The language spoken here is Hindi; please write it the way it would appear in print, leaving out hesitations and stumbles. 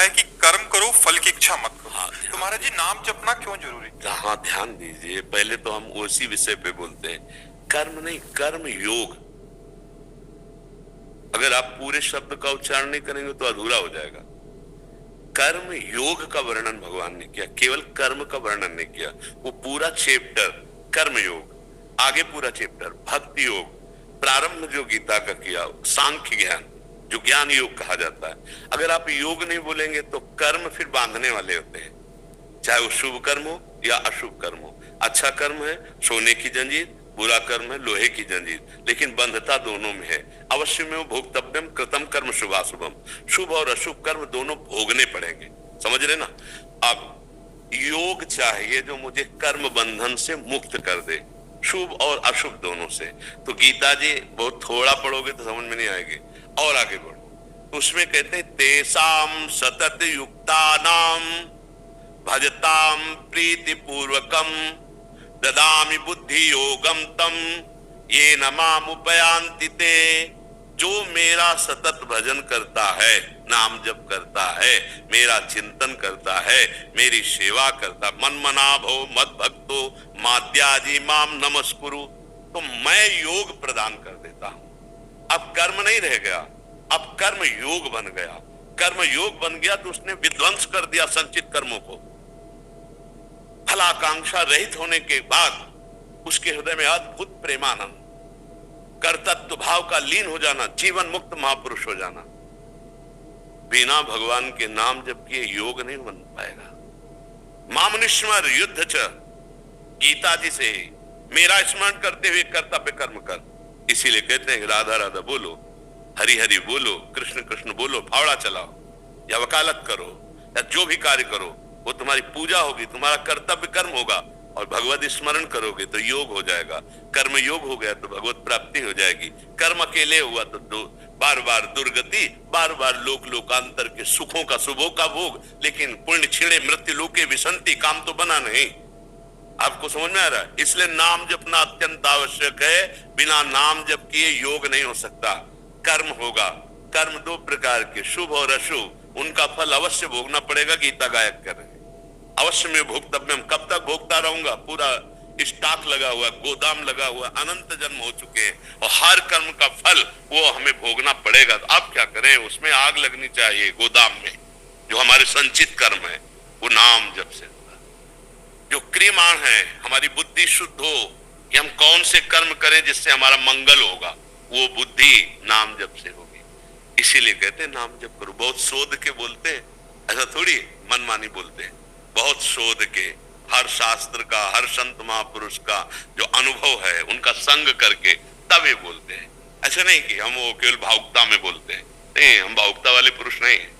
है कि कर्म करो फल की इच्छा मत करो। हाँ, तो महाराज जी नाम जपना क्यों जरूरी? हाँ, ध्यान दीजिए। पहले तो हम उसी विषय पे बोलते हैं। कर्म नहीं, कर्म योग। अगर आप पूरे शब्द का उच्चारण नहीं करेंगे तो अधूरा हो जाएगा। कर्म योग का वर्णन भगवान ने किया, केवल कर्म का वर्णन नहीं किया। वो पूरा चैप्टर कर्म योग, आगे पूरा चैप्टर भक्ति योग, प्रारंभ जो गीता का किया सांख्य ज्ञान, जो ज्ञान योग कहा जाता है। अगर आप योग नहीं बोलेंगे तो कर्म फिर बांधने वाले होते हैं, चाहे वो शुभ कर्म हो या अशुभ कर्म हो। अच्छा कर्म है सोने की जंजीर, बुरा कर्म है लोहे की जंजीर, लेकिन बंधता दोनों में है। अवश्य में भोक्तव्यम कृतम कर्म शुभाशुभम, शुभ और अशुभ कर्म दोनों भोगने पड़ेंगे, समझ रहे ना। अब योग चाहिए जो मुझे कर्म बंधन से मुक्त कर दे, शुभ और अशुभ दोनों से। तो गीता जी बहुत थोड़ा पढ़ोगे तो समझ में नहीं आएगी, और आगे बढ़ो तो उसमें कहते हैं तेसाम सतत युक्तानाम भजताम प्रीति पूर्वकम ददामि बुद्धि योगम तम ये नमाम उपयांति ते। जो मेरा सतत भजन करता है, नाम जप करता है, मेरा चिंतन करता है, मेरी सेवा करता, मन मना भो मद भक्तो माद्याजी माम नमस्कुरु, तो मैं योग प्रदान कर देता हूं। अब कर्म नहीं रह गया, अब कर्म योग बन गया। कर्म योग बन गया तो उसने विध्वंस कर दिया संचित कर्मों को। फलाकांक्षा रहित होने के बाद उसके हृदय में अद्भुत प्रेमानंद, कर्तृत्व भाव का लीन हो जाना, जीवन मुक्त महापुरुष हो जाना। बिना भगवान के नाम जप किए योग नहीं बन पाएगा। मामनिस्मर युद्ध च, गीता जी से मेरा स्मरण करते हुए कर्तव्य कर्म कर। इसीलिए कहते हैं राधा राधा बोलो, हरि हरि बोलो, कृष्ण कृष्ण बोलो, फावड़ा चलाओ या वकालत करो या जो भी कार्य करो, वो तुम्हारी पूजा होगी, तुम्हारा कर्तव्य कर्म होगा। और भगवत स्मरण करोगे तो योग हो जाएगा। कर्म योग हो गया तो भगवत प्राप्ति हो जाएगी। कर्म अकेले हुआ तो बार बार दुर्गति, बार बार लोक लोकांतर के सुखों का शुभों का भोग, लेकिन पुण्य छिड़े मृत्यु लोके विसंति, काम तो बना नहीं। आपको समझ में आ रहा है? इसलिए नाम जपना अत्यंत आवश्यक है। बिना नाम जप किए योग नहीं हो सकता। कर्म होगा, कर्म दो प्रकार के, शुभ और अशुभ, उनका फल अवश्य भोगना पड़ेगा। गीता गायक कर रहे हैं अवश्य में भोक्तव्यम। कब तक भोगता रहूंगा? पूरा स्टॉक लगा हुआ, गोदाम लगा हुआ, अनंत जन्म हो चुके हैं और हर कर्म का फल वो हमें भोगना पड़ेगा। तो आप क्या करें? उसमें आग लगनी चाहिए गोदाम में। जो हमारे संचित कर्म है वो नाम जप से होगा। जो क्रियमाण है, हमारी बुद्धि शुद्ध हो कि हम कौन से कर्म करें जिससे हमारा मंगल होगा, वो बुद्धि नाम जप से होगी। इसीलिए कहते हैं नाम जप करो। बहुत शोध के बोलते हैं, ऐसा थोड़ी मनमानी बोलते हैं। बहुत शोध के, हर शास्त्र का, हर संत महापुरुष का जो अनुभव है उनका संग करके तब ये बोलते हैं। ऐसे नहीं कि हम वो केवल भावुकता में बोलते हैं। नहीं, हम भावुकता वाले पुरुष नहीं हैं।